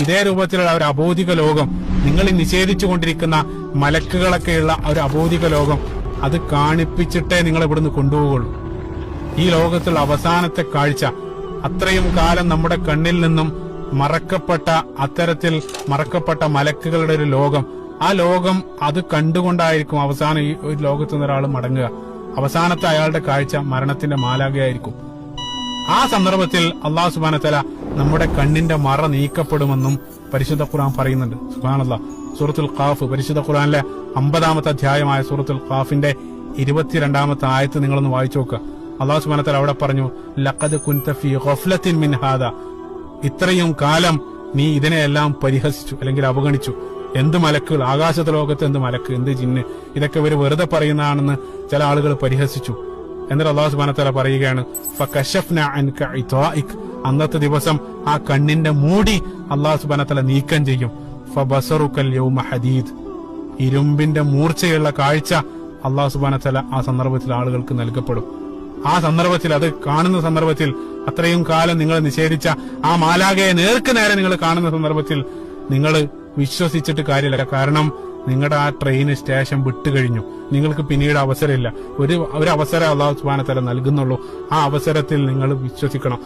ഇതേ രൂപത്തിലുള്ള ഒരു അബോധിക ലോകം, നിങ്ങൾ നിഷേധിച്ചു കൊണ്ടിരിക്കുന്ന മലക്കുകളൊക്കെയുള്ള ഒരു അബോധിക ലോകം, അത് കാണിപ്പിച്ചിട്ടേ നിങ്ങൾ ഇവിടുന്ന് കൊണ്ടുപോകുള്ളൂ. ഈ ലോകത്തുള്ള അവസാനത്തെ കാഴ്ച, അത്രയും കാലം നമ്മുടെ കണ്ണിൽ നിന്നും മറക്കപ്പെട്ട അത്തരത്തിൽ മറക്കപ്പെട്ട മലക്കുകളുടെ ഒരു ലോകം, ആ ലോകം അത് കണ്ടുകൊണ്ടായിരിക്കും അവസാനം ഈ ഒരു ലോകത്തു നിന്ന് ഒരാൾ മടങ്ങുക. അവസാനത്തെ അയാളുടെ കാഴ്ച മരണത്തിന്റെ മാലാഖയായിരിക്കും. ആ സന്ദർഭത്തിൽ അള്ളാഹു സുബ്ഹാനഹു വ തആല നമ്മുടെ കണ്ണിന്റെ മറ നീക്കപ്പെടുമെന്നും പരിശുദ്ധ ഖുർആൻ പറയുന്നുണ്ട്. സുബ്ഹാനല്ലാഹ്. സൂറത്തുൽ ഖാഫ്, പരിശുദ്ധ ഖുർആനിലെ 50-ാമത്തെ അധ്യായമായ സൂറത്തുൽ ഖാഫിന്റെ 22-ാമത്തെ ആയത്ത് നിങ്ങളൊന്ന് വായിച്ചു നോക്കുക. അള്ളാഹു സുബ്ഹാനഹു വ തആല അവിടെ പറഞ്ഞു, ലഖദ് കുൻത ഫീ ഗഫ്ലത്തിൻ മിൻ ഹാദാ, ഇത്രയും കാലം നീ ഇതിനെയെല്ലാം പരിഹസിച്ചു അല്ലെങ്കിൽ അവഗണിച്ചു. എന്ത് മലക്കുകൾ, ആകാശത്തെ ലോകത്ത് എന്ത് മലക്ക്, എന്ത് ജിന്ന്, ഇതൊക്കെ ഇവർ വെറുതെ പറയുന്നതാണെന്ന് ചില ആളുകൾ പരിഹസിച്ചു. എന്നിട്ട് അല്ലാഹു സുബ്ഹാനഹു വ തആല പറയുകയാണ്, ഫകശഫ്നാ അൻക ഇതാഇക്, അന്നത്തെ ദിവസം ആ കണ്ണിന്റെ മൂടി അല്ലാഹു സുബ്ഹാനഹു വ തആല നീക്കം ചെയ്യും. ഫബസറുകൽ യൗമ ഹദീദ്, ഇരുമ്പിന്റെ മൂർച്ചയുള്ള കാഴ്ച അല്ലാഹു സുബ്ഹാനഹു വ തആല ആ സന്ദർഭത്തിൽ ആളുകൾക്ക് നൽകപ്പെടും. ആ സന്ദർഭത്തിൽ, അത് കാണുന്ന സന്ദർഭത്തിൽ, അത്രയും കാലം നിങ്ങൾ നിഷേധിച്ച ആ മാലാഖയെ നേർക്ക് നേരെ നിങ്ങൾ കാണുന്ന സന്ദർഭത്തിൽ നിങ്ങൾ വിശ്വസിച്ചിട്ട് കാര്യമില്ല. കാരണം നിങ്ങളുടെ ആ ട്രെയിൻ സ്റ്റേഷൻ വിട്ടുകഴിഞ്ഞു. നിങ്ങൾക്ക് പിന്നീട് അവസരമില്ല. ഒരു അവസരം അല്ലാഹു സുബ്ഹാനഹു വ തആല നൽകുന്നുള്ളൂ. ആ അവസരത്തിൽ നിങ്ങൾ വിശ്വസിക്കണം.